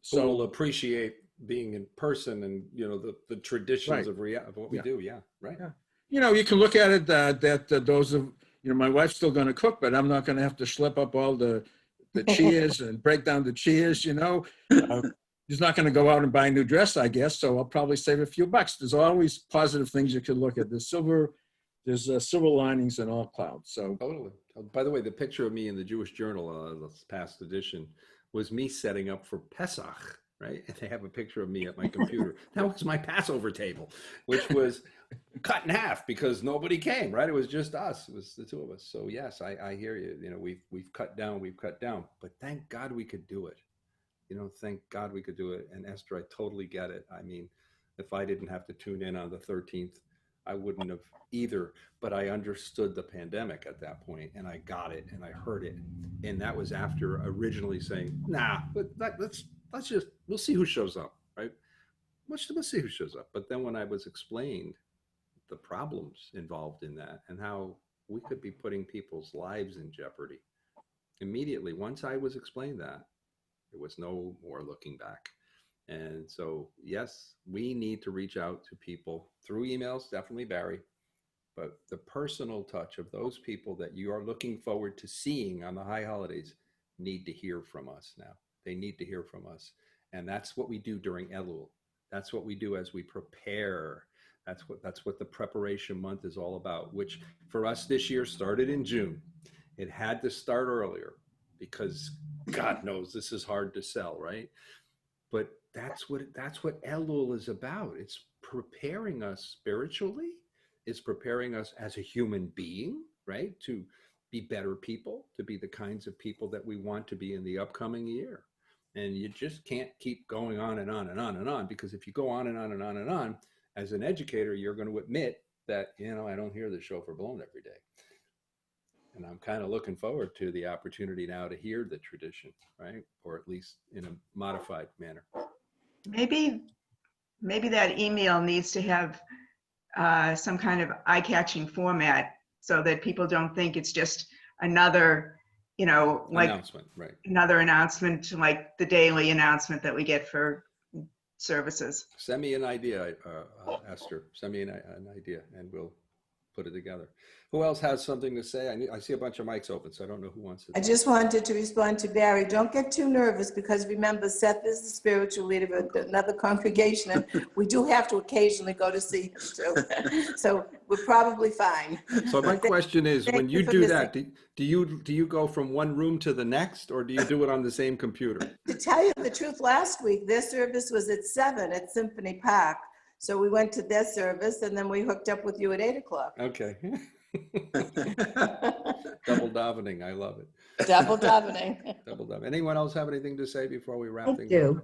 So we'll appreciate being in person and the traditions of what we do. Yeah, right. Yeah. You can look at it that those of my wife's still going to cook, but I'm not going to have to schlep up all the cheers and break down the cheers. She's not going to go out and buy a new dress, I guess. So I'll probably save a few bucks. There's always positive things you can look at. There's silver linings in all clouds. So totally. By the way, the picture of me in the Jewish Journal, this past edition, was me setting up for Pesach, right? And they have a picture of me at my computer. That was my Passover table, which was cut in half because nobody came, right? It was just us. It was the two of us. So yes, I hear you. We've cut down, but thank God we could do it. Thank God we could do it. And Esther, I totally get it. I mean, if I didn't have to tune in on the 13th, I wouldn't have either, but I understood the pandemic at that point, and I got it, and I heard it. And that was after originally saying, we'll see who shows up, right? We'll see who shows up. But then when I was explained the problems involved in that and how we could be putting people's lives in jeopardy, immediately, once I was explained that, there was no more looking back. And so, yes, we need to reach out to people through emails, definitely Barry, but the personal touch of those people that you are looking forward to seeing on the high holidays need to hear from us now. They need to hear from us. And that's what we do during Elul. That's what we do as we prepare. That's what the preparation month is all about, which for us this year started in June. It had to start earlier because God knows this is hard to sell, right? But that's what Elul is about. It's preparing us spiritually. It's preparing us as a human being, right? To be better people, to be the kinds of people that we want to be in the upcoming year. And you just can't keep going on and on and on and on, because if you go on and on and on and on, as an educator, you're going to admit that, you know, I don't hear the shofar blown every day. And I'm kind of looking forward to the opportunity now to hear the tradition, right? Or at least in a modified manner. Maybe that email needs to have some kind of eye-catching format so that people don't think it's just another, you know, like announcement, right? Another announcement, like the daily announcement that we get for services. Send me an idea, Esther. Send me an idea, and we'll put it together. Who else has something to say? I see a bunch of mics open, so I don't know who wants to. I just wanted to respond to Barry. Don't get too nervous, because remember, Seth is the spiritual leader of another congregation, and we do have to occasionally go to see him too. So we're probably fine. So my question is, when you do that, do you go from one room to the next, or do you do it on the same computer? To tell you the truth, last week, their service was at 7 at Symphony Park. So we went to their service, and then we hooked up with you at 8 o'clock. Okay. Double davening. I love it. Double davening. Double davening. Anyone else have anything to say before we wrap things up?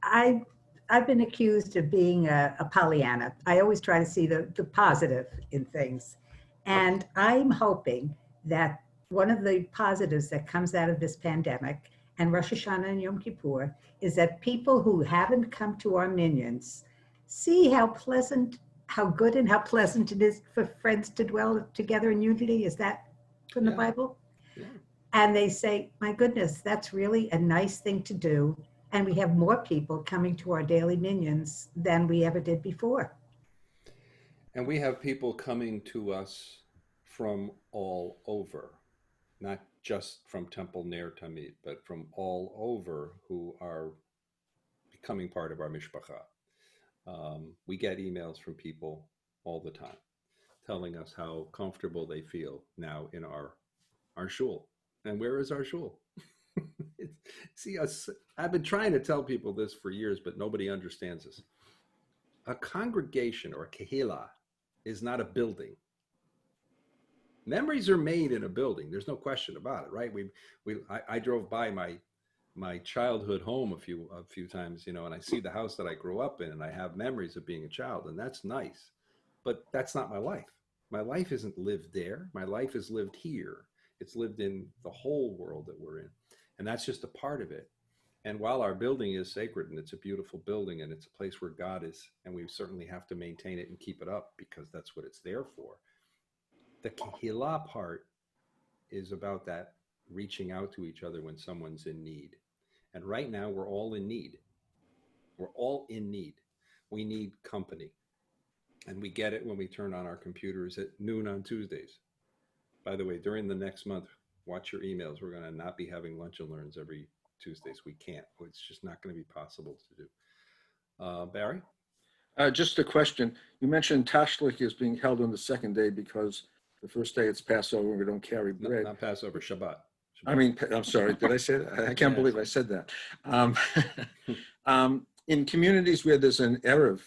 I do. I've been accused of being a Pollyanna. I always try to see the positive in things. And I'm hoping that one of the positives that comes out of this pandemic and Rosh Hashanah and Yom Kippur is that people who haven't come to our minions see how pleasant, how good and how pleasant it is for friends to dwell together in unity. Is that from the Bible? Yeah. And they say, my goodness, that's really a nice thing to do. And we have more people coming to our daily minions than we ever did before. And we have people coming to us from all over, not just from Temple Ner Tamid, but from all over, who are becoming part of our mishpacha. We get emails from people all the time telling us how comfortable they feel now in our shul. And where is our shul? See, I've been trying to tell people this for years, but nobody understands this. A congregation, or a kehillah, is not a building. Memories are made in a building. There's no question about it, right? I drove by my childhood home a few times, you know, and I see the house that I grew up in, and I have memories of being a child, and that's nice. But that's not my life. My life isn't lived there. My life is lived here. It's lived in the whole world that we're in. And that's just a part of it. And while our building is sacred, and it's a beautiful building, and it's a place where God is, and we certainly have to maintain it and keep it up because that's what it's there for. The kehillah part is about that reaching out to each other when someone's in need. And right now we're all in need. We're all in need. We need company. And we get it when we turn on our computers at noon on Tuesdays. By the way, during the next month, watch your emails. We're going to not be having lunch and learns every Tuesdays. We can't. It's just not going to be possible to do. Barry? Just a question. You mentioned Tashlik is being held on the second day because the first day it's Passover and we don't carry bread. Not Passover, Shabbat. I mean, I'm sorry, did I say that? I can't believe I said that. In communities where there's an Erev,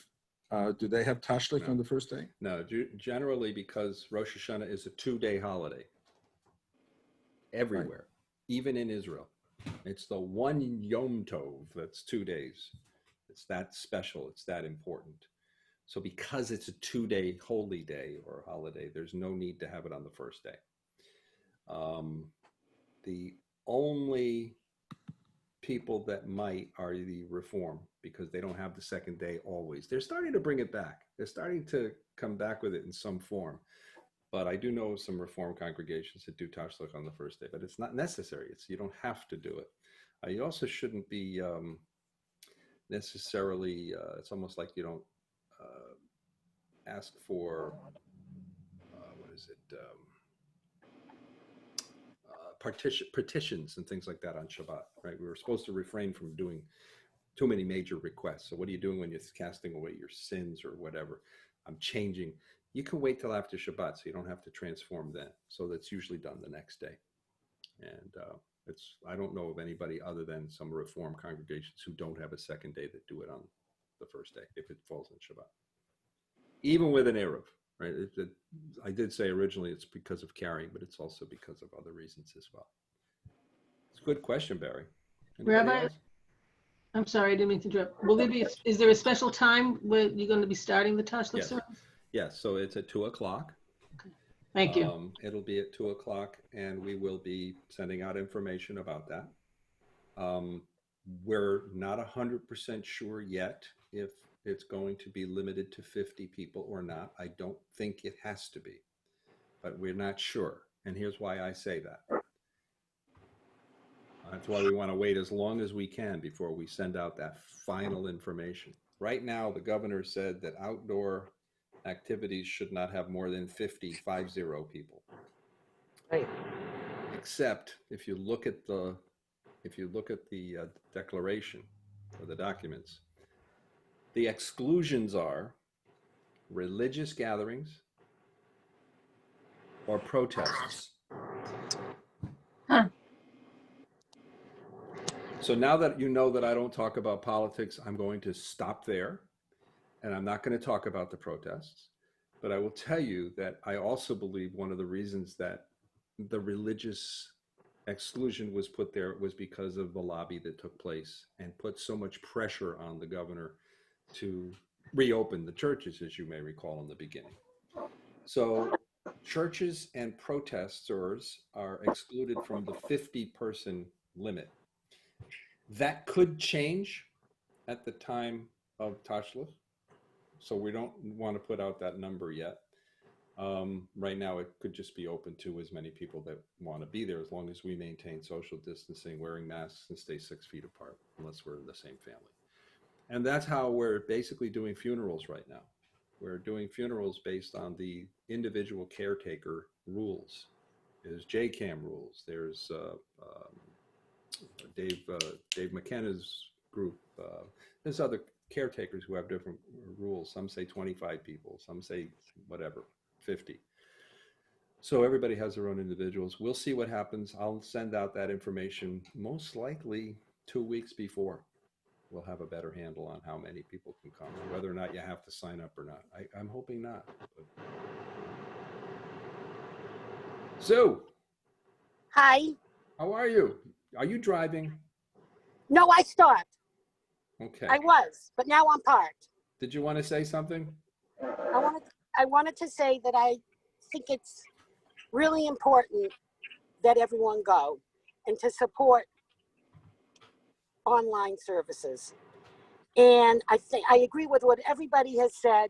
do they have Tashlik on the first day? No, generally because Rosh Hashanah is a 2-day holiday. Everywhere, even in Israel. It's the one Yom Tov that's 2 days. It's that special, it's that important. So because it's a 2-day holy day or holiday, there's no need to have it on the first day. The only people that might are the Reform, because they don't have the second day always. They're starting to bring it back. They're starting to come back with it in some form. But I do know some Reform congregations that do Tashlik on the first day, but it's not necessary. You don't have to do it. You also shouldn't be necessarily, it's almost like you don't ask for, petitions and things like that on Shabbat, right? We were supposed to refrain from doing too many major requests. So what are you doing when you're casting away your sins or whatever? I'm changing. You can wait till after Shabbat, so you don't have to transform then. So that's usually done the next day. And I don't know of anybody other than some Reform congregations who don't have a second day that do it on the first day, if it falls on Shabbat. Even with an Erev, right? I did say originally it's because of carrying, but it's also because of other reasons as well. It's a good question, Barry. Anybody Rabbi, else? I'm sorry, I didn't mean to interrupt. Will there be, is there a special time where you're going to be starting the Tashlik Yes. service? Yes, so it's at 2:00. Thank you. It'll be at 2:00, and we will be sending out information about that. We're not 100% sure yet if it's going to be limited to 50 people or not. I don't think it has to be, but we're not sure. And here's why I say that. That's why we want to wait as long as we can before we send out that final information. Right now, the governor said that outdoor activities should not have more than 50 people. Right. Except if you look at the declaration or the documents, the exclusions are religious gatherings or protests. Huh. So now that you know that I don't talk about politics, I'm going to stop there, and I'm not going to talk about the protests. But I will tell you that I also believe one of the reasons that the religious exclusion was put there was because of the lobby that took place and put so much pressure on the governor to reopen the churches, as you may recall in the beginning. So churches and protesters are excluded from the 50-person limit. That could change at the time of Tashlik, so we don't want to put out that number yet. Right now, it could just be open to as many people that want to be there, as long as we maintain social distancing, wearing masks, and stay 6 feet apart, unless we're in the same family. And that's how we're basically doing funerals right now. We're doing funerals based on the individual caretaker rules. There's JCAM rules. There's Dave McKenna's group. There's other caretakers who have different rules. Some say 25 people. Some say whatever, 50. So everybody has their own individuals. We'll see what happens. I'll send out that information most likely 2 weeks before. We'll have a better handle on how many people can come, and whether or not you have to sign up or not. I'm hoping not. But... Sue. Hi. How are you? Are you driving? No, I stopped. Okay. I was, but now I'm parked. Did you want to say something? I wanted to say that I think it's really important that everyone go and to support online services. And I agree with what everybody has said.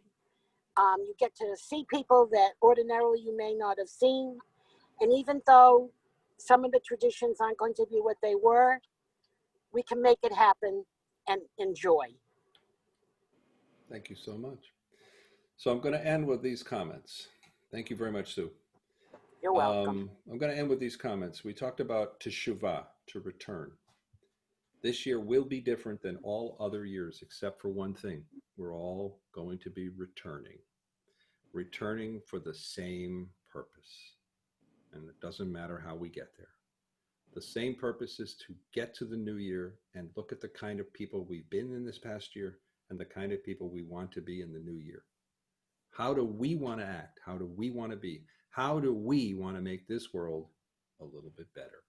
You get to see people that ordinarily you may not have seen. And even though some of the traditions aren't going to be what they were, we can make it happen and enjoy. Thank you so much. So I'm going to end with these comments. Thank you very much, Sue. You're welcome. I'm going to end with these comments. We talked about teshuvah, to return. This year will be different than all other years, except for one thing. We're all going to be returning for the same purpose. And it doesn't matter how we get there. The same purpose is to get to the new year and look at the kind of people we've been in this past year and the kind of people we want to be in the new year. How do we want to act? How do we want to be? How do we want to make this world a little bit better?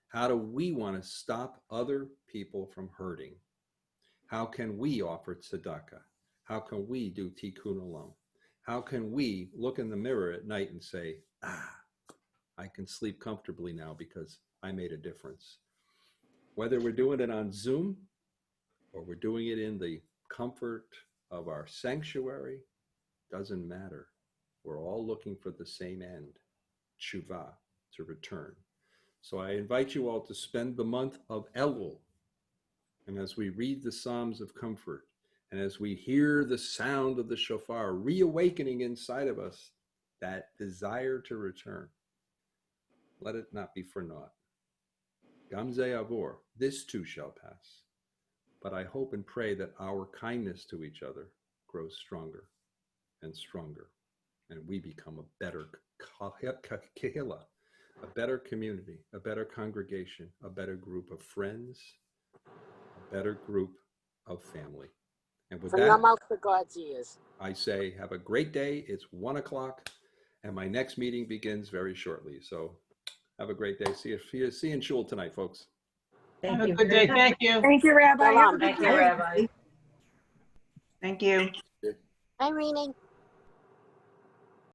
How do we want to stop other people from hurting? How can we offer tzedakah? How can we do tikkun olam? How can we look in the mirror at night and say, I can sleep comfortably now because I made a difference? Whether we're doing it on Zoom or we're doing it in the comfort of our sanctuary, doesn't matter. We're all looking for the same end, teshuvah, to return. So I invite you all to spend the month of Elul. And as we read the Psalms of comfort, and as we hear the sound of the shofar reawakening inside of us, that desire to return, let it not be for naught. Gam ze yavor, this too shall pass. But I hope and pray that our kindness to each other grows stronger and stronger, and we become a better kahila, a better community, a better congregation, a better group of friends, a better group of family. And with From your that, mouth to God's ears. I say, have a great day. It's 1 o'clock, and my next meeting begins very shortly. So have a great day. See you in shul tonight, folks. Have Thank a you. good day. Thank you. Thank you, Rabbi. Have a Shalom. good Thank you, day. Rabbi. Thank you. Hi, Renee.